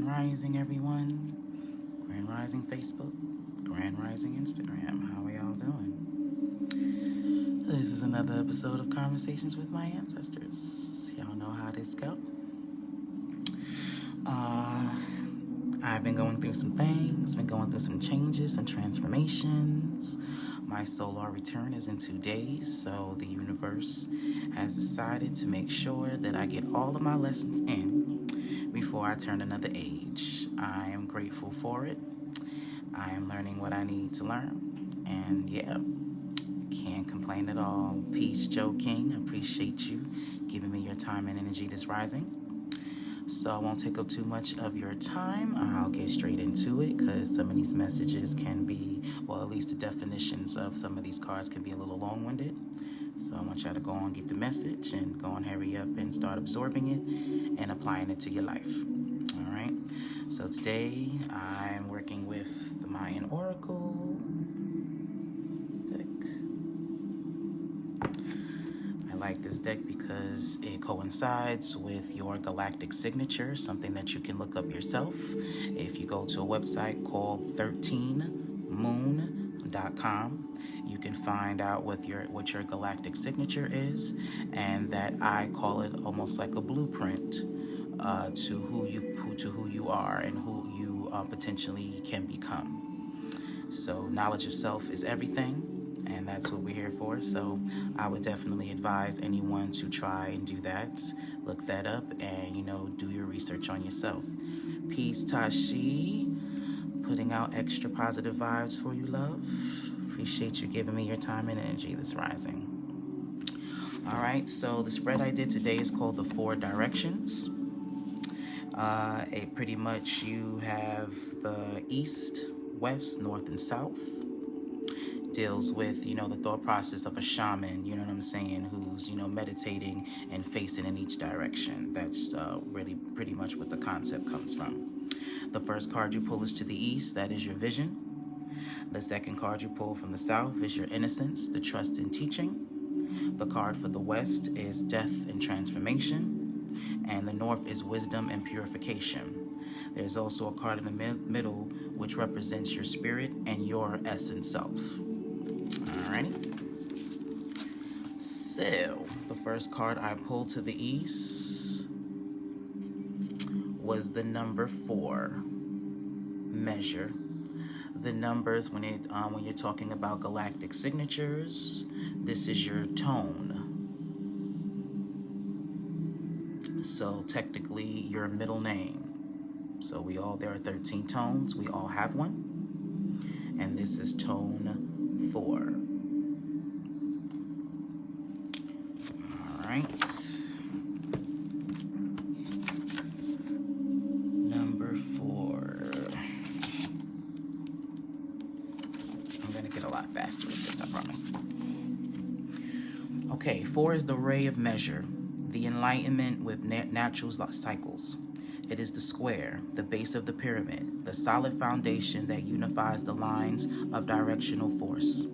Rising, everyone. Grand Rising Facebook. Grand Rising Instagram. How are y'all doing? This is another episode of Conversations with My Ancestors. Y'all know how this go. I've been going through some things, been going through some changes, some transformations. My solar return is in 2 days, so the universe has decided to make sure that I get all of my lessons in before I turn another age. I am grateful for it. I am learning what I need to learn, and yeah, can't complain at all. Peace, Joe King. I appreciate you giving me your time and energy this rising. So I won't take up too much of your time. I'll get straight into it because some of these messages can be, well, at least the definitions of some of these cards can be a little long-winded. So I want y'all to go on, get the message, and go on, hurry up and start absorbing it and applying it to your life. All right. So today I'm working with the Mayan Oracle deck. I like this deck because it coincides with your galactic signature, something that you can look up yourself. If you go to a website called 13moon.com, you can find out what your galactic signature is, and that I call it almost like a blueprint to who you are and who you potentially can become. So knowledge of self is everything, and that's what we're here for. So I would definitely advise anyone to try and do that. Look that up and, do your research on yourself. Peace, Tashi. Putting out extra positive vibes for you, love. Appreciate you giving me your time and energy this rising. All right, so the spread I did today is called the 4 directions. Pretty much you have the east, west, north, and south. Deals with, the thought process of a shaman, you know what I'm saying, who's, meditating and facing in each direction. That's really pretty much what the concept comes from. The first card you pull is to the east, that is your vision. The second card you pull from the south is your innocence, the trust in teaching. The card for the west is death and transformation. And the north is wisdom and purification. There's also a card in the middle which represents your spirit and your essence self. Alrighty. So, the first card I pulled to the east was the number 4, measure. The numbers, when you're talking about galactic signatures, this is your tone. So technically your middle name. So there are 13 tones. We all have one. And this is tone 4. All right. Number 4. I'm going to get a lot faster with this, I promise. Okay, 4 is the ray of measure, the enlightenment with natural cycles. It is the square, the base of the pyramid, the solid foundation that unifies the lines of directional force.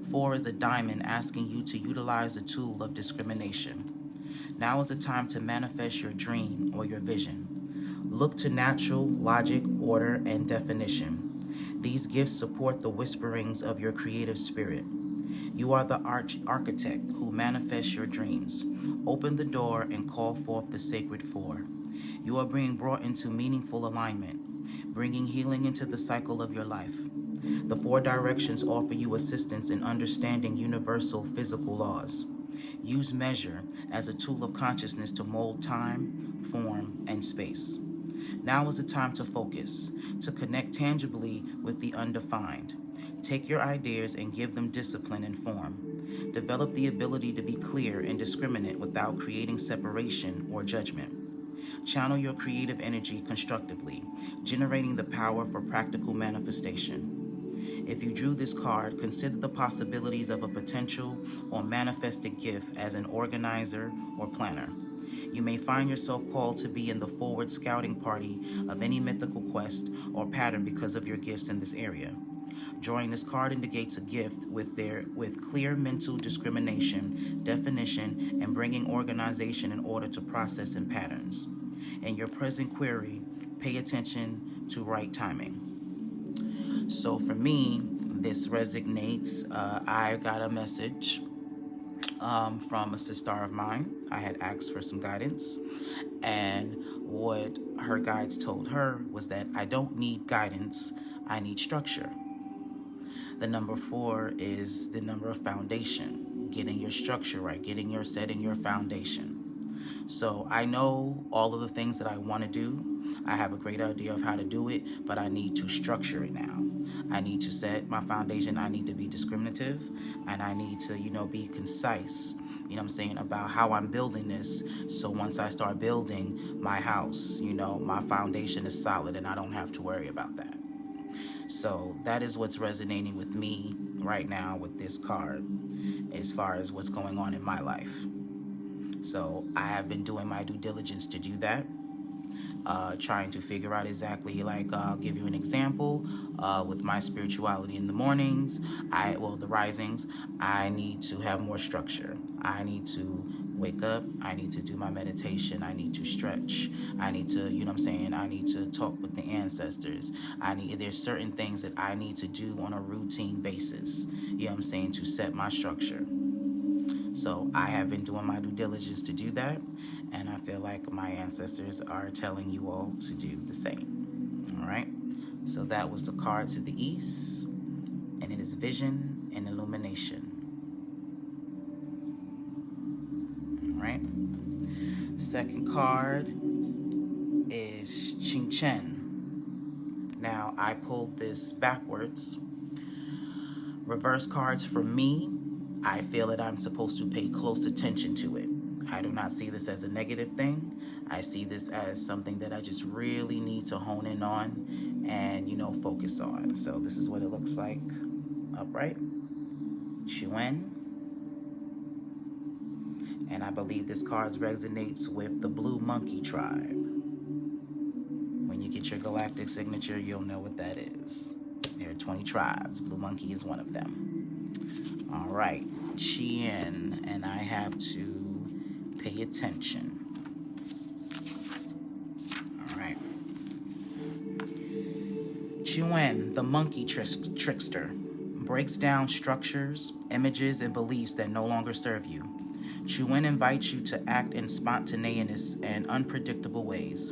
4 is the diamond asking you to utilize the tool of discrimination. Now is the time to manifest your dream or your vision. Look to natural logic, order, and definition. These gifts support the whisperings of your creative spirit. You are the architect who manifests your dreams. Open the door and call forth the sacred 4. You are being brought into meaningful alignment, bringing healing into the cycle of your life. The 4 directions offer you assistance in understanding universal physical laws. Use measure as a tool of consciousness to mold time, form, and space. Now is the time to focus, to connect tangibly with the undefined. Take your ideas and give them discipline and form. Develop the ability to be clear and discriminate without creating separation or judgment. Channel your creative energy constructively, generating the power for practical manifestation. If you drew this card, consider the possibilities of a potential or manifested gift as an organizer or planner. You may find yourself called to be in the forward scouting party of any mythical quest or pattern because of your gifts in this area. Drawing this card indicates a gift with clear mental discrimination, definition, and bringing organization in order to process in patterns. In your present query, Pay attention to right timing. So for me, this resonates. I got a message from a sister of mine. I had asked for some guidance, and what her guides told her was that I don't need guidance, I need structure. The number 4 is the number of foundation, getting your structure right, setting your foundation. So I know all of the things that I want to do. I have a great idea of how to do it, but I need to structure it now. I need to set my foundation. I need to be discriminative, and I need to, be concise, about how I'm building this. So once I start building my house, my foundation is solid and I don't have to worry about that. So that is what's resonating with me right now with this card as far as what's going on in my life. So I have been doing my due diligence to do that. Trying to figure out exactly, I'll give you an example. With my spirituality in the mornings, the risings, I need to have more structure. I need to wake up. I need to do my meditation. I need to stretch. I need to, I need to talk with the ancestors. There's certain things that I need to do on a routine basis, to set my structure. So I have been doing my due diligence to do that, and I feel like my ancestors are telling you all to do the same. All right? So that was the card to the east, and it is vision and illumination. All right? Second card is Ching Chen. Now, I pulled this backwards. Reverse cards for me, I feel that I'm supposed to pay close attention to it. I do not see this as a negative thing. I see this as something that I just really need to hone in on and, focus on. So this is what it looks like upright. Chuen. And I believe this card resonates with the Blue Monkey tribe. When you get your galactic signature, you'll know what that is. There are 20 tribes. Blue Monkey is one of them. All right, Chien, and I have to pay attention. All right. Chuen, the monkey trickster, breaks down structures, images, and beliefs that no longer serve you. Chuen invites you to act in spontaneous and unpredictable ways.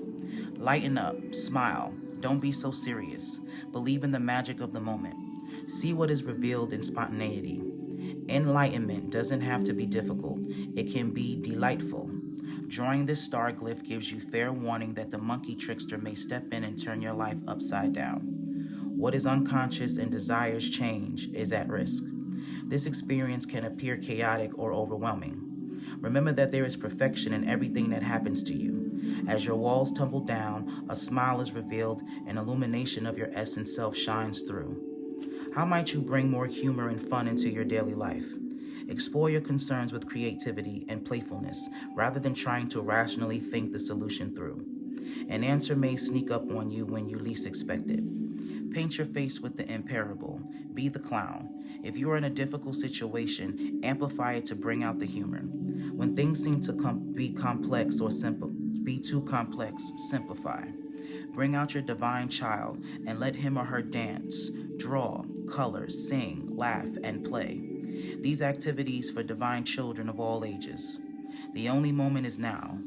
Lighten up, smile, don't be so serious. Believe in the magic of the moment. See what is revealed in spontaneity. Enlightenment doesn't have to be difficult. It can be delightful. Drawing this star glyph gives you fair warning that the monkey trickster may step in and turn your life upside down. What is unconscious and desires change is at risk. This experience can appear chaotic or overwhelming. Remember that there is perfection in everything that happens to you. As your walls tumble down, a smile is revealed, and illumination of your essence self shines through. How might you bring more humor and fun into your daily life? Explore your concerns with creativity and playfulness rather than trying to rationally think the solution through. An answer may sneak up on you when you least expect it. Paint your face with the imparable. Be the clown. If you are in a difficult situation, amplify it to bring out the humor. When things seem to be complex or be too complex, simplify. Bring out your divine child and let him or her dance, draw, color, sing, laugh, and play. These activities for divine children of all ages. The only moment is now.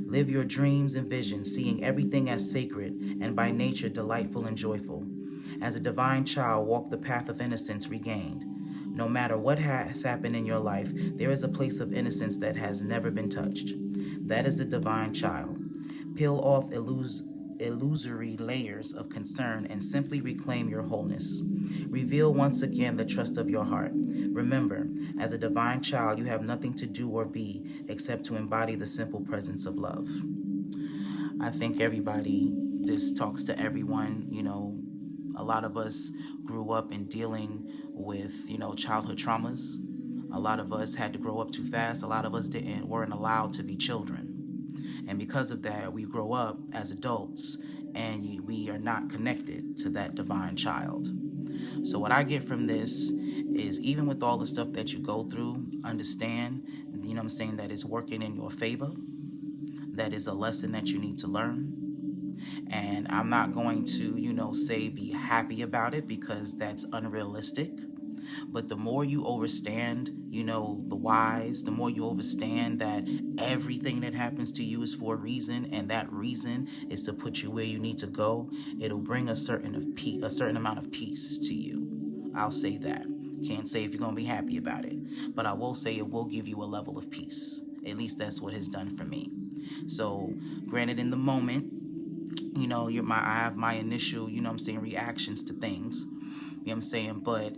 Live your dreams and visions, seeing everything as sacred and by nature delightful and joyful. As a divine child, walk the path of innocence regained. No matter what has happened in your life, there is a place of innocence that has never been touched. That is the divine child. Peel off illusory layers of concern and simply reclaim your wholeness. Reveal once again the trust of your heart. Remember, as a divine child, you have nothing to do or be except to embody the simple presence of love. I think this talks to everyone. A lot of us grew up in dealing with, childhood traumas. A lot of us had to grow up too fast. A lot of us weren't allowed to be children. And because of that, we grow up as adults and we are not connected to that divine child. So what I get from this is, even with all the stuff that you go through, understand, that it's working in your favor. That is a lesson that you need to learn. And I'm not going to, say be happy about it, because that's unrealistic. But the more you understand, the whys, the more you understand that everything that happens to you is for a reason, and that reason is to put you where you need to go, it'll bring a certain amount of peace to you. I'll say that. Can't say if you're going to be happy about it, but I will say it will give you a level of peace. At least that's what it's done for me. So, granted, in the moment, I have my initial, reactions to things. But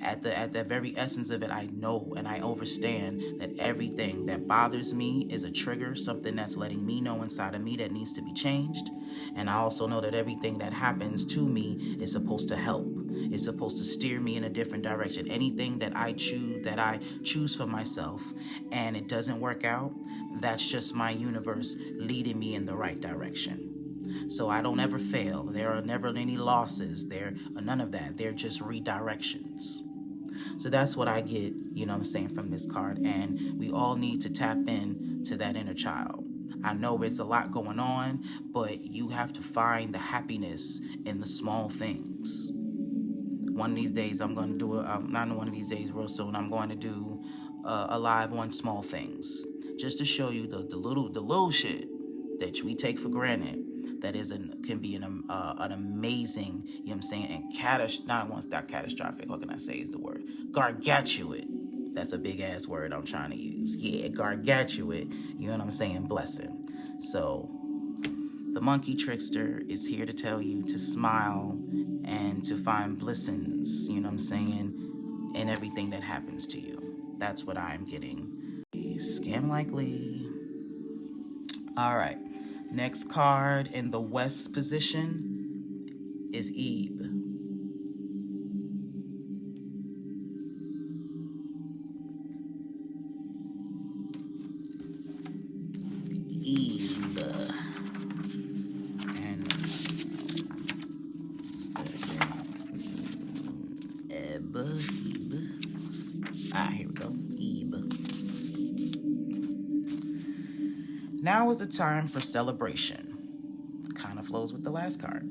at the very essence of it, I know and I understand that everything that bothers me is a trigger, something that's letting me know inside of me that needs to be changed. And I also know that everything that happens to me is supposed to help. It's supposed to steer me in a different direction. Anything that I choose for myself and it doesn't work out, that's just my universe leading me in the right direction. So I don't ever fail. There are never any losses. There are none of that. They're just redirections. So that's what I get, from this card. And we all need to tap in to that inner child. I know there's a lot going on, but you have to find the happiness in the small things. One of these days, I'm going to do not one of these days, real soon, I'm going to do a live on small things, just to show you the little shit that we take for granted. That can be an amazing, and not catastrophic. What can I say is the word? Gargantuan. That's a big ass word I'm trying to use. Yeah, gargantuan. You know what I'm saying? Blessing. So, the monkey trickster is here to tell you to smile and to find blessings. In everything that happens to you. That's what I'm getting. Scam likely. All right. Next card in the West position is Ebe. Ebe. And Ebe. Here we go. Ebe. Now is the time for celebration. Kind of flows with the last card.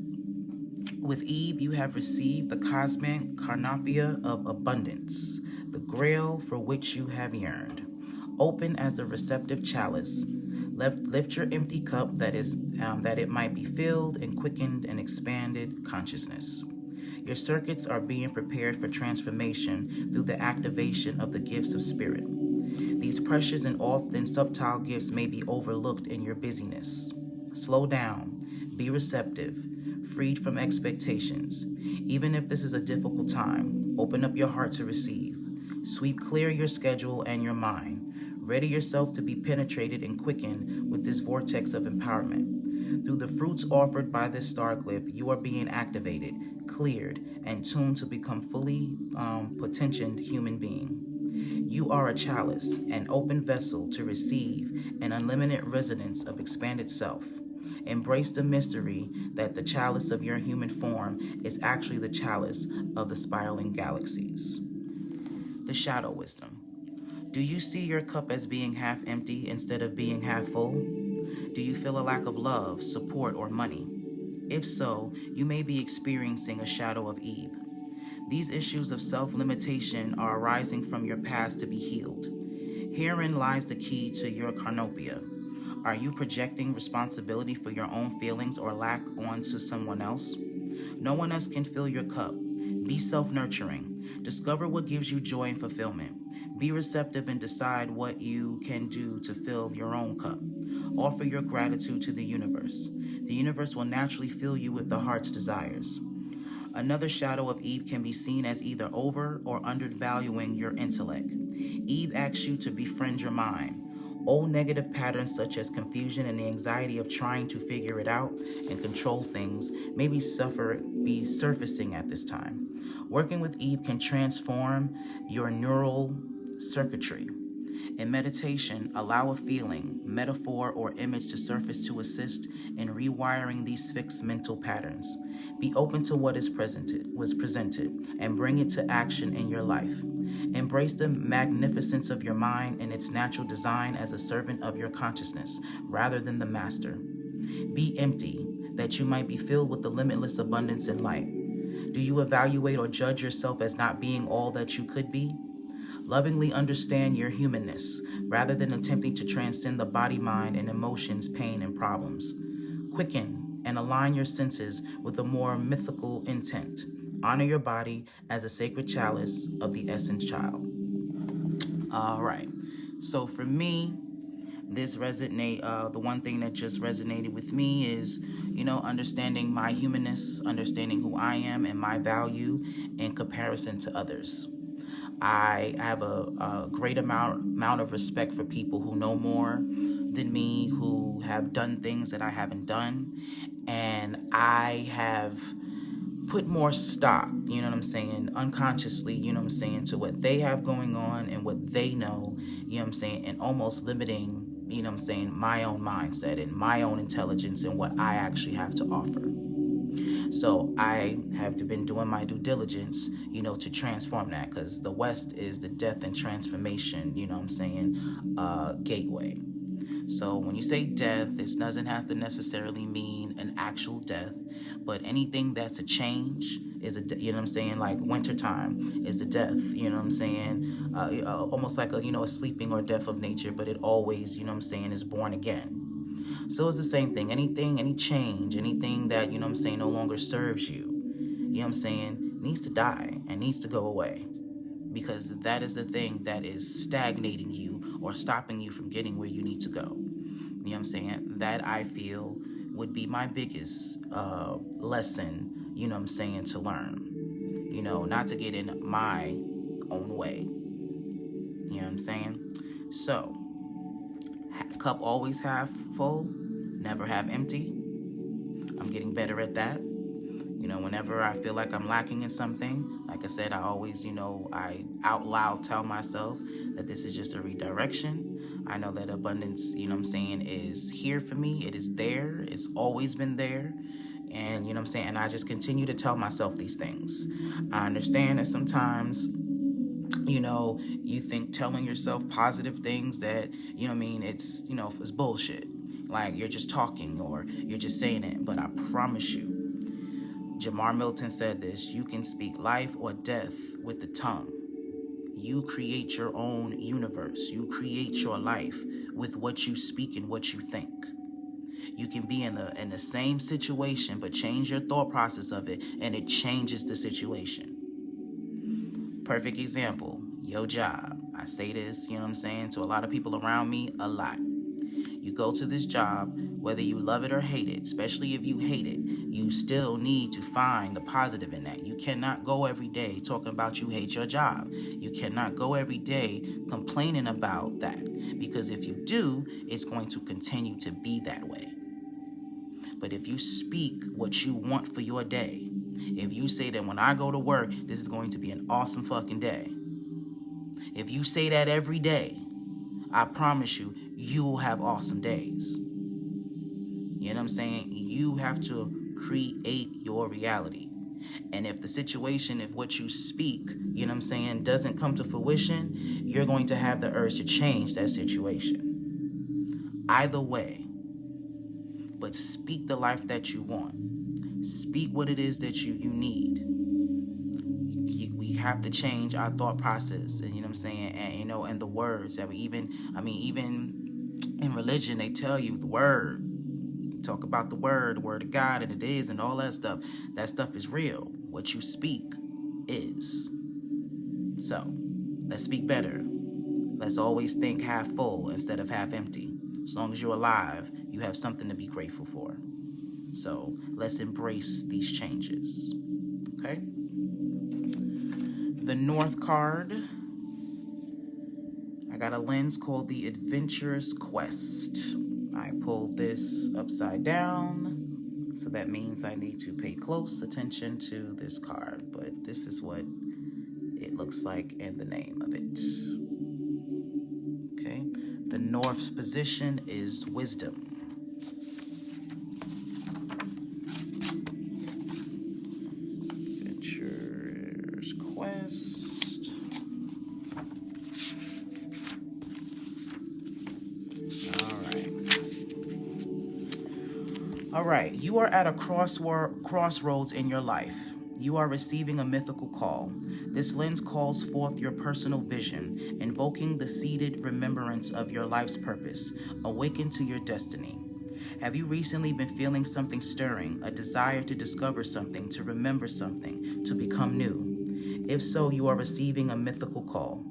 With Ebe, you have received the cosmic cornucopia of abundance, the grail for which you have yearned. Open as the receptive chalice. Lift your empty cup that it might be filled and quickened and expanded consciousness. Your circuits are being prepared for transformation through the activation of the gifts of spirit. These precious and often subtle gifts may be overlooked in your busyness. Slow down, be receptive, freed from expectations. Even if this is a difficult time, open up your heart to receive. Sweep clear your schedule and your mind. Ready yourself to be penetrated and quickened with this vortex of empowerment. Through the fruits offered by this star glyph, you are being activated, cleared, and tuned to become fully potentiated human being. You are a chalice, an open vessel to receive an unlimited resonance of expanded self. Embrace the mystery that the chalice of your human form is actually the chalice of the spiraling galaxies. The shadow wisdom. Do you see your cup as being half empty instead of being half full? Do you feel a lack of love, support, or money? If so, you may be experiencing a shadow of Ebe. These issues of self-limitation are arising from your past to be healed. Herein lies the key to your cornucopia. Are you projecting responsibility for your own feelings or lack onto someone else? No one else can fill your cup. Be self-nurturing. Discover what gives you joy and fulfillment. Be receptive and decide what you can do to fill your own cup. Offer your gratitude to the universe. The universe will naturally fill you with the heart's desires. Another shadow of Ebe can be seen as either over or undervaluing your intellect. Ebe asks you to befriend your mind. Old negative patterns such as confusion and the anxiety of trying to figure it out and control things may be surfacing at this time. Working with Ebe can transform your neural circuitry. In meditation, allow a feeling, metaphor, or image to surface to assist in rewiring these fixed mental patterns. Be open to what was presented, and bring it to action in your life. Embrace the magnificence of your mind and its natural design as a servant of your consciousness, rather than the master. Be empty. that you might be filled with the limitless abundance and light? Do you evaluate or judge yourself as not being all that you could be? Lovingly understand your humanness rather than attempting to transcend the body, mind, and emotions, pain, and problems. Quicken and align your senses with a more mythical intent. Honor your body as a sacred chalice of the essence child. All right. So for me, the one thing that just resonated with me is, understanding my humanness, understanding who I am and my value in comparison to others. I have a great amount of respect for people who know more than me, who have done things that I haven't done, and I have put more stock, unconsciously, to what they have going on and what they know, and almost limiting, my own mindset and my own intelligence and what I actually have to offer. So I have been doing my due diligence, to transform that, because the West is the death and transformation, gateway. So when you say death, it doesn't have to necessarily mean an actual death, but anything that's a change is like wintertime is the death, almost like a sleeping or death of nature, but it always, is born again. So it's the same thing. Any change, anything that, no longer serves you, needs to die and needs to go away. Because that is the thing that is stagnating you or stopping you from getting where you need to go. That I feel would be my biggest lesson, to learn. Not to get in my own way. So, cup always half full, never half empty. I'm getting better at that. Whenever I feel like I'm lacking in something, like I said, I always, I out loud tell myself that this is just a redirection. I know that abundance, is here for me. It is there. It's always been there. And, and I just continue to tell myself these things. I understand that sometimes, you think telling yourself positive things that, it's, it's bullshit. Like you're just talking or you're just saying it. But I promise you, Jamar Milton said this: you can speak life or death with the tongue. You create your own universe. You create your life with what you speak and what you think. You can be in the same situation, but change your thought process of it, and it changes the situation. Perfect example, your job. I say this, to a lot of people around me a lot. You go to this job, whether you love it or hate it, especially if you hate it, you still need to find the positive in that. You cannot go every day talking about you hate your job. You cannot go every day complaining about that, because if you do, it's going to continue to be that way. But if you speak what you want for your day, if you say that when I go to work, this is going to be an awesome fucking day. If you say that every day, I promise you, you will have awesome days. You know what I'm saying? You have to create your reality. And if the situation, if what you speak, doesn't come to fruition, you're going to have the urge to change that situation. Either way, but speak the life that you want. Speak what it is that you need. We have to change our thought process, and and the words that we even in religion, they tell you the word. Talk about the word of God, and it is, and all that stuff. That stuff is real. What you speak is. So, let's speak better. Let's always think half full instead of half empty. As long as you're alive, you have something to be grateful for. So, let's embrace these changes. Okay? The North card. I got a lens called the Adventurous Quest. I pulled this upside down, so that means I need to pay close attention to this card, but this is what it looks like in the name of it. Okay, the North's position is wisdom. Adventurous Quest. All right, you are at a crossroads in your life. You are receiving a mythical call. This lens calls forth your personal vision, invoking the seated remembrance of your life's purpose. Awaken to your destiny. Have you recently been feeling something stirring, a desire to discover something, to remember something, to become new? If so, you are receiving a mythical call.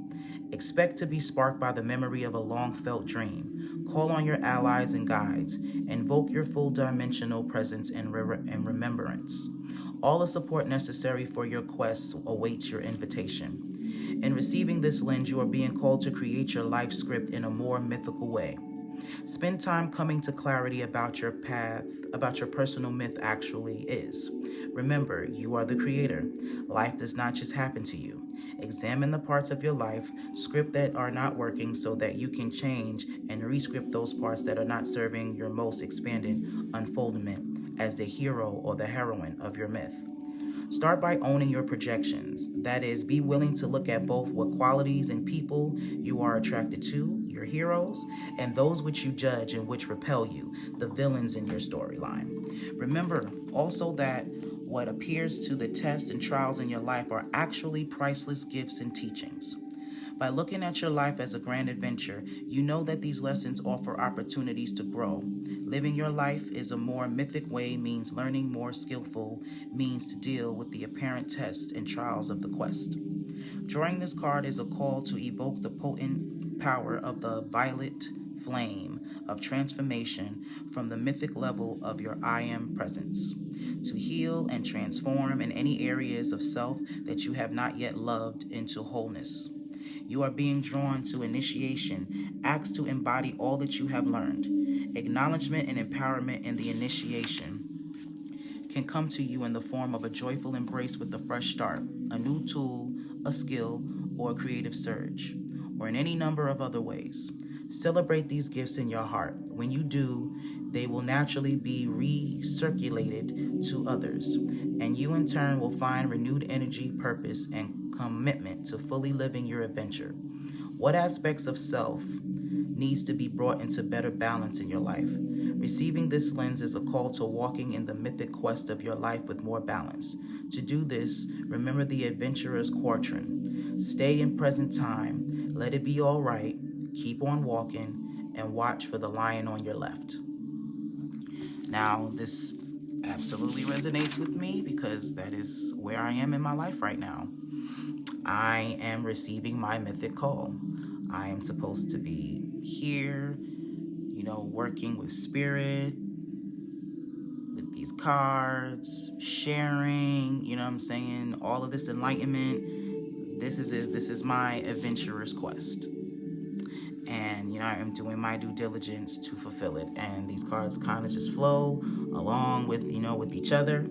Expect to be sparked by the memory of a long-felt dream. Call on your allies and guides. Invoke your full dimensional presence and remembrance. All the support necessary for your quest awaits your invitation. In receiving this lens, you are being called to create your life script in a more mythical way. Spend time coming to clarity about your path, about your personal myth actually is. Remember, you are the creator. Life does not just happen to you. Examine the parts of your life, script that are not working so that you can change and rescript those parts that are not serving your most expanded unfoldment as the hero or the heroine of your myth. Start by owning your projections. That is, be willing to look at both what qualities and people you are attracted to, your heroes, and those which you judge and which repel you, the villains in your storyline. Remember also that what appears to the tests and trials in your life are actually priceless gifts and teachings. By looking at your life as a grand adventure, you know that these lessons offer opportunities to grow. Living your life is a more mythic way means learning more skillful means to deal with the apparent tests and trials of the quest. Drawing this card is a call to evoke the potent power of the violet flame of transformation from the mythic level of your I am presence, to heal and transform in any areas of self that you have not yet loved into wholeness. You are being drawn to initiation, asked to embody all that you have learned. Acknowledgement and empowerment in the initiation can come to you in the form of a joyful embrace with a fresh start, a new tool, a skill, or a creative surge, or in any number of other ways. Celebrate these gifts in your heart. When you do, they will naturally be recirculated to others, and you in turn will find renewed energy, purpose, and commitment to fully living your adventure. What aspects of self needs to be brought into better balance in your life? Receiving this lens is a call to walking in the mythic quest of your life with more balance. To do this, remember the adventurer's quatrain. Stay in present time, let it be all right, keep on walking, and watch for the lion on your left. Now, this absolutely resonates with me because that is where I am in my life right now. I am receiving my mythic call. I am supposed to be here, working with spirit, with these cards, sharing, all of this enlightenment. This is my adventurer's quest. And, I am doing my due diligence to fulfill it. And these cards kind of just flow along with, with each other.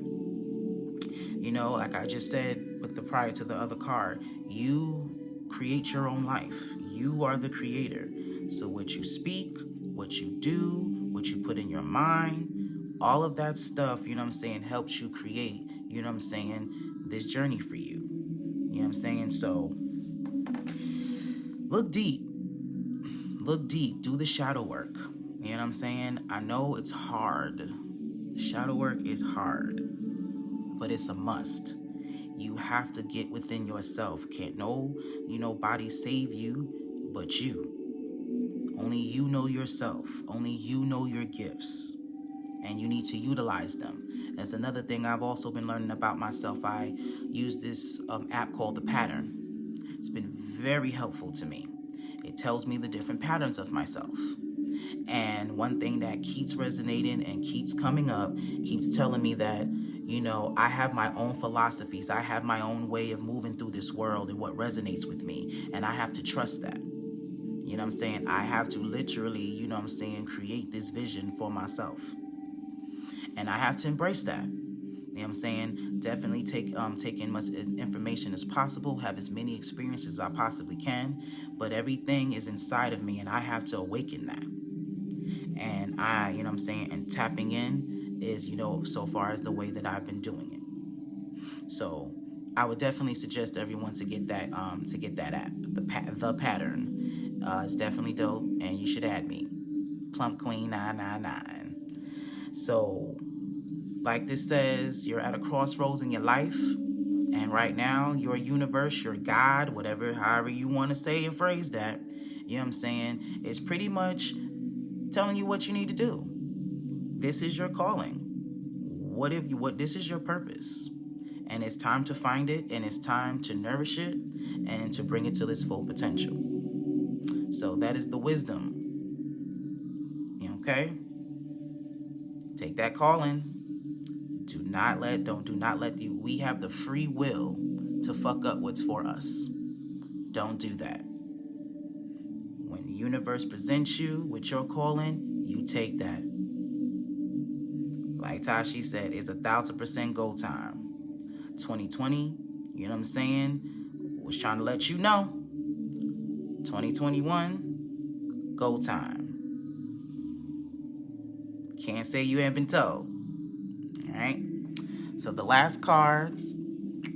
Like I just said prior to the other card, you create your own life. You are the creator. So what you speak, what you do, what you put in your mind, all of that stuff, helps you create, this journey for you. So look deep, do the shadow work. I know it's hard. Shadow work is hard, but it's a must. You have to get within yourself. Can't nobody save you but you. Only you know yourself. Only you know your gifts. And you need to utilize them. That's another thing I've also been learning about myself. I use this app called The Pattern. It's been very helpful to me. It tells me the different patterns of myself. And one thing that keeps resonating and keeps coming up, keeps telling me that I have my own philosophies. I have my own way of moving through this world and what resonates with me. And I have to trust that. I have to literally, create this vision for myself. And I have to embrace that. Definitely take in much information as possible, have as many experiences as I possibly can. But everything is inside of me, and I have to awaken that. And and tapping in is, so far as the way that I've been doing it. So I would definitely suggest everyone to get that app, the Pattern. It's definitely dope, and you should add me, Plump Queen 999. So, like this says, you're at a crossroads in your life. And right now, your universe, your God, whatever, however you want to say and phrase that, you know what I'm saying, is pretty much telling you what you need to do. This is your calling. This is your purpose. And it's time to find it, and it's time to nourish it and to bring it to its full potential. So that is the wisdom. Okay? Take that calling. Do not let you, we have the free will to fuck up what's for us. Don't do that. When the universe presents you with your calling, you take that. Like Tashi said, it's 1,000% go time. 2020, you know what I'm saying, was trying to let you know. 2021, go time. Can't say you ain't been told. All right? So the last card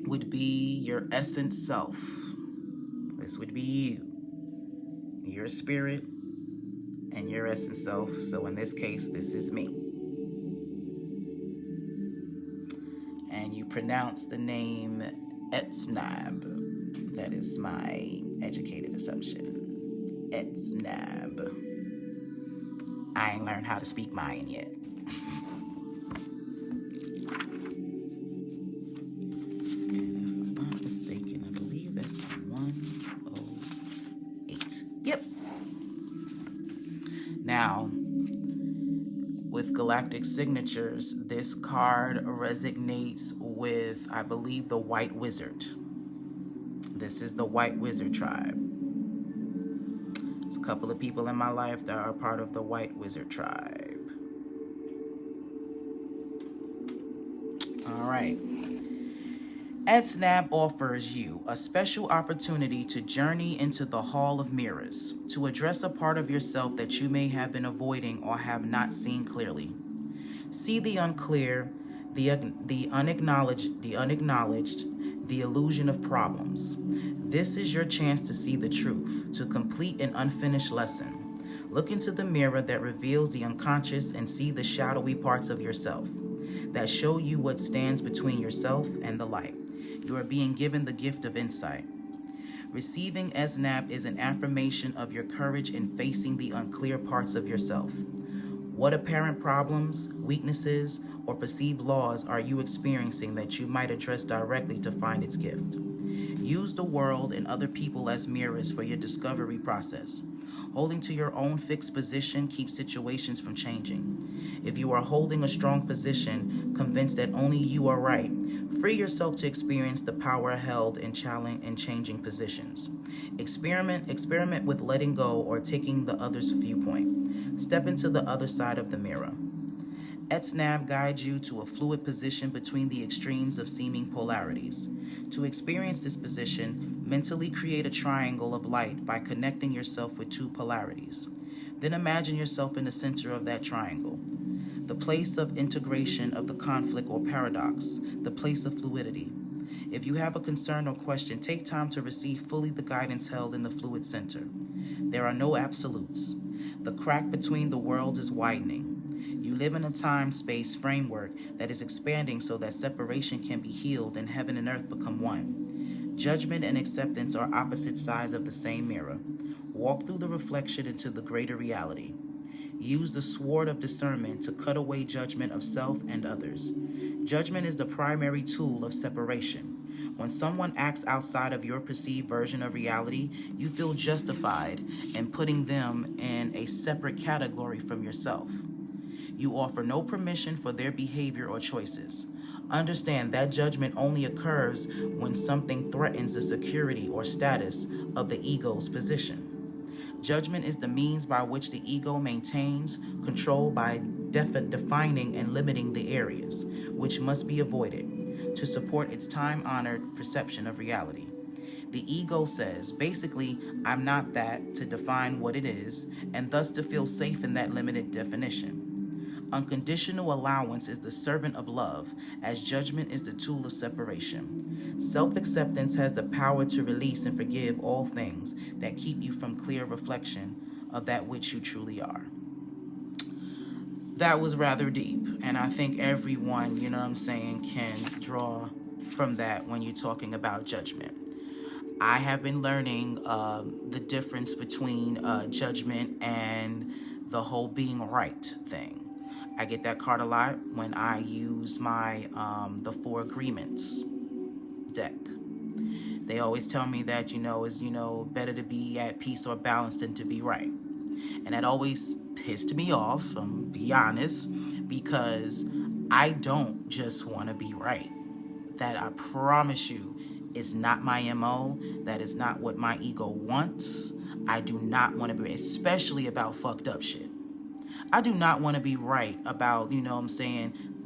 would be your essence self. This would be you, your spirit, and your essence self. So in this case, this is me. And you pronounce the name Etsnab. That is my educated assumption. Etsnab. I ain't learned how to speak Mayan yet. And if I'm not mistaken, I believe that's 108. Yep. Now, with galactic signatures, this card resonates with, I believe, the White Wizard. This is the White Wizard tribe. There's a couple of people in my life that are part of the White Wizard tribe. All right. Etsnab offers you a special opportunity to journey into the Hall of Mirrors, to address a part of yourself that you may have been avoiding or have not seen clearly. See the unclear, the unacknowledged, the illusion of problems. This is your chance to see the truth, to complete an unfinished lesson. Look into the mirror that reveals the unconscious and see the shadowy parts of yourself that show you what stands between yourself and the light. You are being given the gift of insight. Receiving Etsnab is an affirmation of your courage in facing the unclear parts of yourself. What apparent problems, weaknesses, or perceived laws are you experiencing that you might address directly to find its gift? Use the world and other people as mirrors for your discovery process. Holding to your own fixed position keeps situations from changing. If you are holding a strong position, convinced that only you are right, free yourself to experience the power held in changing positions. Experiment with letting go or taking the other's viewpoint. Step into the other side of the mirror. Etsnab guides you to a fluid position between the extremes of seeming polarities. To experience this position, mentally create a triangle of light by connecting yourself with two polarities. Then imagine yourself in the center of that triangle, the place of integration of the conflict or paradox, the place of fluidity. If you have a concern or question, take time to receive fully the guidance held in the fluid center. There are no absolutes. The crack between the worlds is widening. You live in a time-space framework that is expanding so that separation can be healed and heaven and earth become one. Judgment and acceptance are opposite sides of the same mirror. Walk through the reflection into the greater reality. Use the sword of discernment to cut away judgment of self and others. Judgment is the primary tool of separation. When someone acts outside of your perceived version of reality, you feel justified in putting them in a separate category from yourself. You offer no permission for their behavior or choices. Understand that judgment only occurs when something threatens the security or status of the ego's position. Judgment is the means by which the ego maintains control by defining and limiting the areas which must be avoided to support its time-honored perception of reality. The ego says, basically, I'm not that, to define what it is, and thus to feel safe in that limited definition. Unconditional allowance is the servant of love, as judgment is the tool of separation. Self-acceptance has the power to release and forgive all things that keep you from clear reflection of that which you truly are. that was rather deep. And I think everyone, you know what I'm saying, can draw from that when you're talking about judgment. I have been learning the difference between judgment and the whole being right thing. I get that card a lot when I use my the Four Agreements deck. They always tell me that, it's, better to be at peace or balanced than to be right. And that always pissed me off, be honest, because I don't just want to be right. That, I promise you, is not my MO. That is not what my ego wants. I do not want to be, especially about fucked up shit. I do not want to be right about,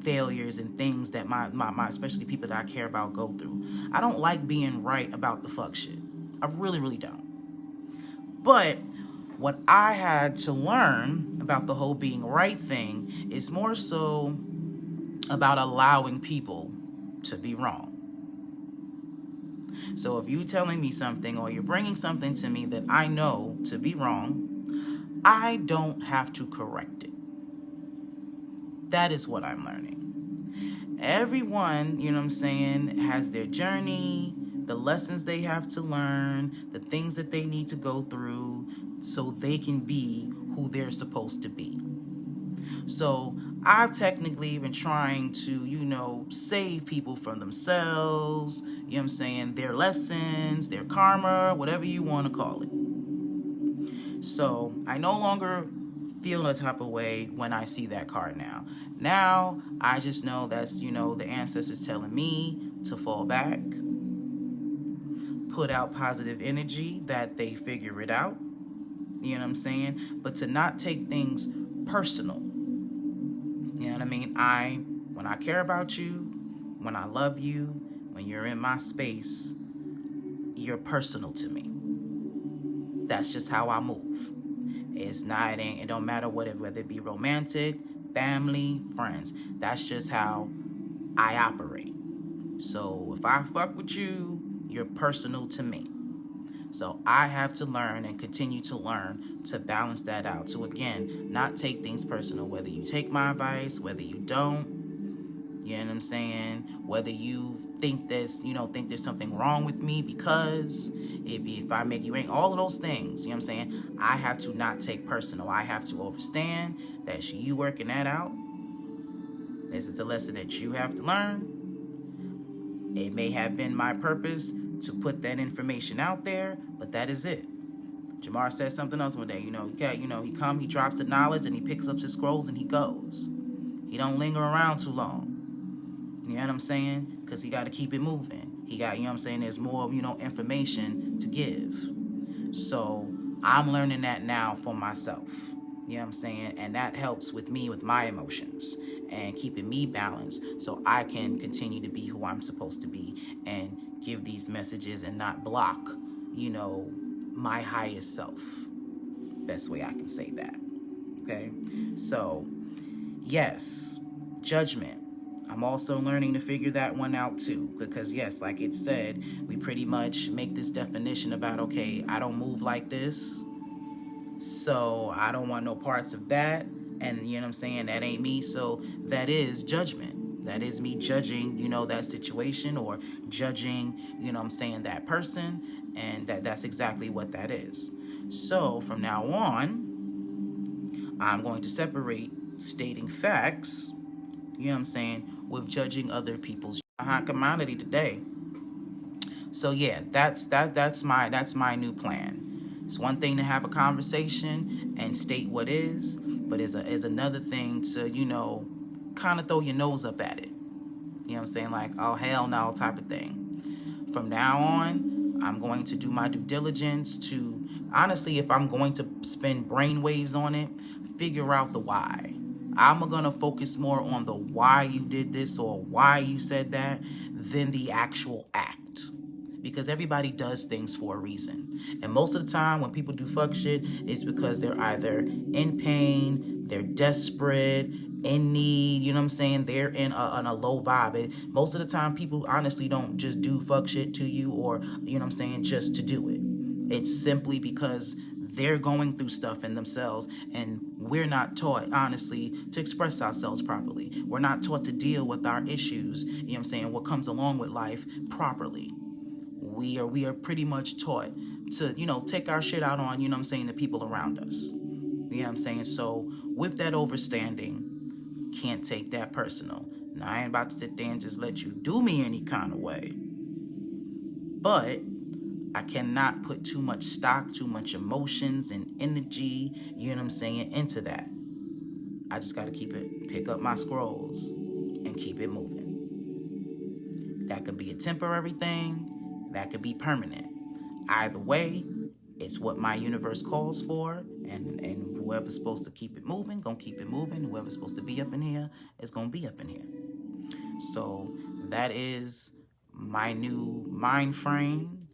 failures and things that my especially people that I care about go through. I don't like being right about the fuck shit. I really, really don't. But what I had to learn about the whole being right thing is more so about allowing people to be wrong. So if you're telling me something or you're bringing something to me that I know to be wrong, I don't have to correct it. That is what I'm learning. Everyone, has their journey, the lessons they have to learn, the things that they need to go through so they can be who they're supposed to be. So I've technically been trying to, save people from themselves, their lessons, their karma, whatever you want to call it. So I no longer feel a type of way when I see that card now. Now I just know that's, the ancestors telling me to fall back, put out positive energy that they figure it out, but to not take things personal. You know what I mean? When I care about you, when I love you, when you're in my space, you're personal to me. That's just how I move. It don't matter whether it be romantic, family, friends. That's just how I operate. So if I fuck with you, you're personal to me. So I have to learn and continue to learn to balance that out. So again, not take things personal, whether you take my advice, whether you don't, you know what I'm saying? Whether you think there's something wrong with me because if I make you angry, all of those things, you know what I'm saying? I have to not take personal. I have to understand that you working that out. This is the lesson that you have to learn. It may have been my purpose to put that information out there, but that is it. Jamar said something else one day, he drops the knowledge and he picks up his scrolls and he goes. He don't linger around too long. You know what I'm saying? Because he got to keep it moving. He got, there's more, information to give. So I'm learning that now for myself. You know what I'm saying? And that helps with me, with my emotions and keeping me balanced so I can continue to be who I'm supposed to be and give these messages and not block, my highest self. Best way I can say that. Okay? So, yes, judgment. I'm also learning to figure that one out too, because yes, like it said, we pretty much make this definition about, okay, I don't move like this, so I don't want no parts of that, and you know what I'm saying, that ain't me. So that is judgment. That is me judging, that situation or judging, that person, and that's exactly what that is. So from now on, I'm going to separate stating facts, with judging other people's commodity today. So yeah, that's my new plan. It's one thing to have a conversation and state what is, but is another thing to, kind of throw your nose up at it. You know what I'm saying? Like, oh, hell no type of thing. From now on, I'm going to do my due diligence to, honestly, if I'm going to spend brainwaves on it, figure out the why. I'm going to focus more on the why you did this or why you said that than the actual act. Because everybody does things for a reason. And most of the time when people do fuck shit, it's because they're either in pain, they're desperate, in need, they're in a low vibe. Most of the time people honestly don't just do fuck shit to you or, just to do it. It's simply because they're going through stuff in themselves, and we're not taught, honestly, to express ourselves properly. We're not taught to deal with our issues, you know what I'm saying, what comes along with life properly. We are pretty much taught to, take our shit out on, what I'm saying, the people around us. You know what I'm saying? So with that overstanding, can't take that personal. Now, I ain't about to sit there and just let you do me any kind of way. But I cannot put too much stock, too much emotions and energy, you know what I'm saying, into that. I just got to pick up my scrolls and keep it moving. That could be a temporary thing. That could be permanent. Either way, it's what my universe calls for, and whoever's supposed to keep it moving, gonna keep it moving. Whoever's supposed to be up in here is gonna be up in here. So that is my new mind frame.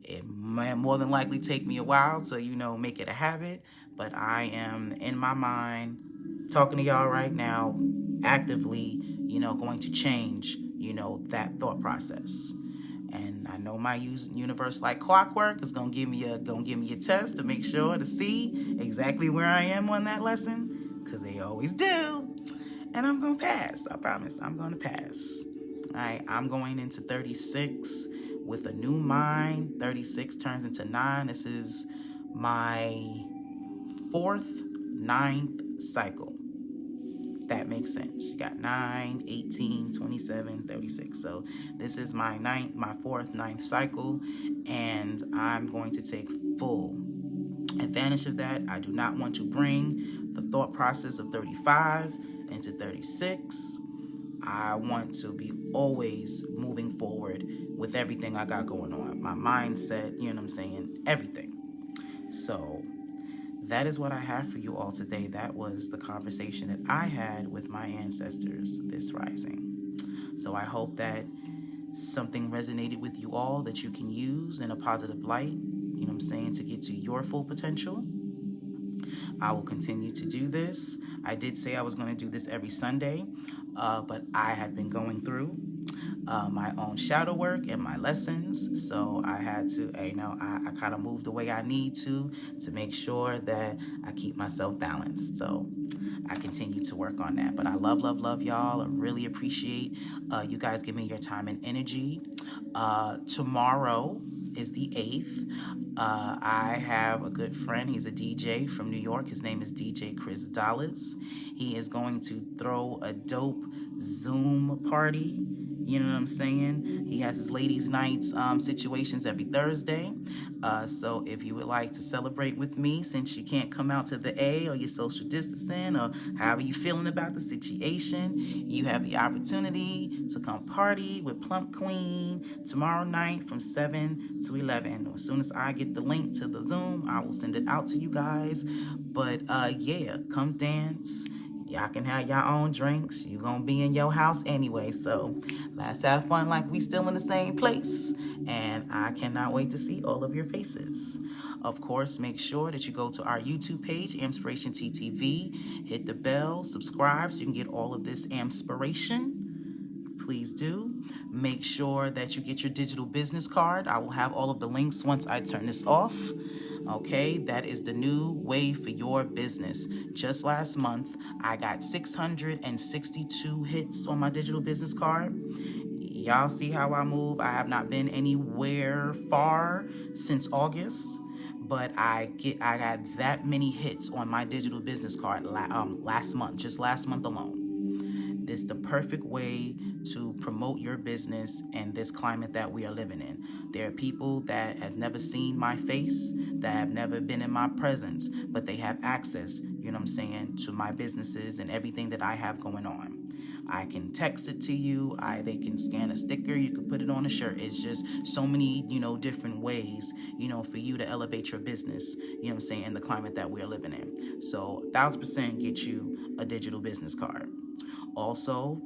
It may more than likely take me a while to, make it a habit, but I am in my mind talking to y'all right now, actively, going to change, that thought process. And I know my universe, like clockwork, is gonna give me a test to make sure to see exactly where I am on that lesson, because they always do. And I'm gonna pass. I promise. I'm gonna pass. All right. I'm going into 36 with a new mind. 36 turns into 9. This is my 4th, 9th cycle. That makes sense. You got 9, 18, 27, 36. So this is my 4th, 9th cycle, and I'm going to take full advantage of that. I do not want to bring the thought process of 35 into 36. I want to be always moving forward with everything I got going on. My mindset, you know what I'm saying? Everything. So that is what I have for you all today. That was the conversation that I had with my ancestors this rising. So I hope that something resonated with you all that you can use in a positive light, you know what I'm saying, to get to your full potential. I will continue to do this. I did say I was going to do this every Sunday, but I had been going through my own shadow work and my lessons, so I had to, I kind of moved the way I need to make sure that I keep myself balanced. So I continue to work on that. But I love y'all. I really appreciate you guys giving me your time and energy. Tomorrow is the 8th. I have a good friend. He's a DJ from New York. His name is DJ Chris Dallas. He is going to throw a dope Zoom party. You know what I'm saying? He has his ladies' nights situations every Thursday. So if you would like to celebrate with me, since you can't come out to the A, or you're social distancing, or however you feeling about the situation, you have the opportunity to come party with Plump Queen tomorrow night from 7 to 11. As soon as I get the link to the Zoom, I will send it out to you guys. But yeah, come dance. Y'all can have your own drinks. You're going to be in your house anyway. So let's have fun like we still in the same place. And I cannot wait to see all of your faces. Of course, make sure that you go to our YouTube page, AMPspirationTTV. Hit the bell, subscribe so you can get all of this AMPspiration. Please do. Make sure that you get your digital business card. I will have all of the links once I turn this off. Okay, that is the new way for your business. Just last month, I got 662 hits on my digital business card. Y'all see how I move. I have not been anywhere far since August, but I got that many hits on my digital business card last month, just last month alone. This is the perfect way to promote your business in this climate that we are living in. There are people that have never seen my face, that have never been in my presence, but they have access, you know what I'm saying, to my businesses and everything that I have going on. I can text it to you. They can scan a sticker. You can put it on a shirt. It's just so many, different ways, for you to elevate your business, you know what I'm saying, in the climate that we are living in. So 1000% get you a digital business card. Also,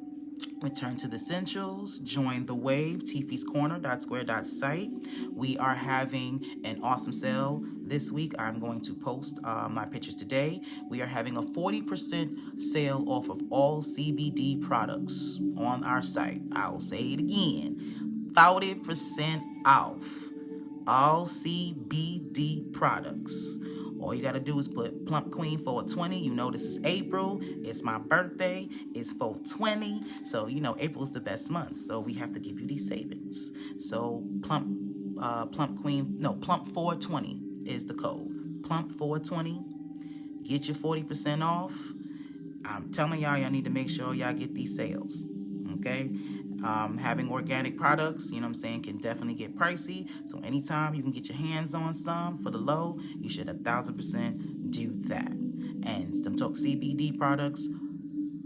return to the essentials, join the wave, tfscorner.square.site. We are having an awesome sale this week. I'm going to post my pictures today. We are having a 40% sale off of all CBD products on our site. I will say it again, 40% off all CBD products All you got to do is put Plump Queen 420. You know this is April. It's my birthday. It's 420. So, you know, April is the best month. So we have to give you these savings. So Plump 420 is the code. Plump 420. Get your 40% off. I'm telling y'all need to make sure y'all get these sales. Okay? Having organic products, you know what I'm saying, can definitely get pricey. So anytime you can get your hands on some for the low, you should 1000% do that. And some talk CBD products,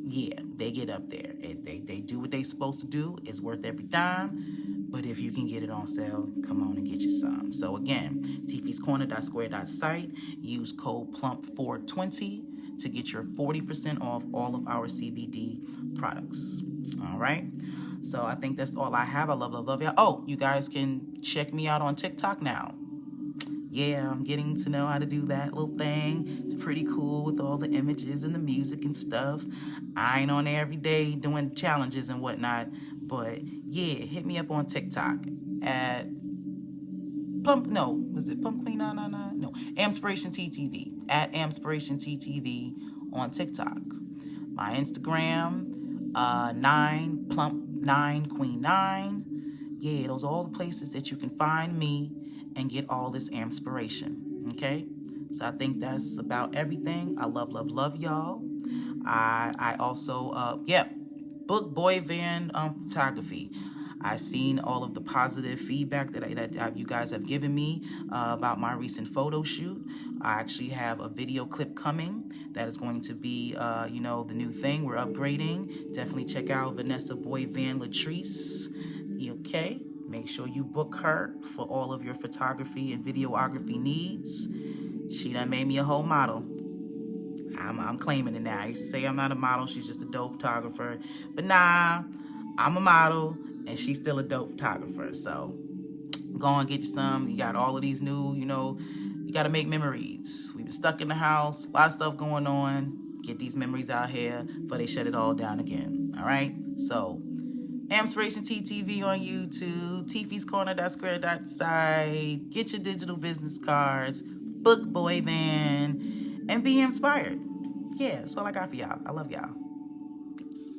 yeah, they get up there. They do what they supposed to do. It's worth every dime. But if you can get it on sale, come on and get you some. So again, tfscorner.square.site. Use code PLUMP420 to get your 40% off all of our CBD products. All right. So I think that's all I have. I love y'all. Oh, you guys can check me out on TikTok now. Yeah, I'm getting to know how to do that little thing. It's pretty cool with all the images and the music and stuff. I ain't on there every day doing challenges and whatnot. But yeah, hit me up on TikTok at Plump Queen 999? No, AMPspirationTTV. At AMPspirationTTV on TikTok. My Instagram, 9Plump9Queen9. Yeah, those are all the places that you can find me and get all this inspiration. Okay? So I think that's about everything. I love you I also, book boy van photography. I've seen all of the positive feedback that you guys have given me about my recent photo shoot. I actually have a video clip coming that is going to be, the new thing. We're upgrading. Definitely check out Vanessa Boy Van Latrice. Okay? Make sure you book her for all of your photography and videography needs. She done made me a whole model. I'm claiming it now. I used to say I'm not a model. She's just a dope photographer. But nah, I'm a model, and she's still a dope photographer. So go and get you some. You got all of these new, you got to make memories. We've been stuck in the house. A lot of stuff going on. Get these memories out here before they shut it all down again. All right? So AMPspirationTTV on YouTube, tfscorner.square.site. Get your digital business cards, book Boy Van, and be inspired. Yeah, that's all I got for y'all. I love y'all. Peace.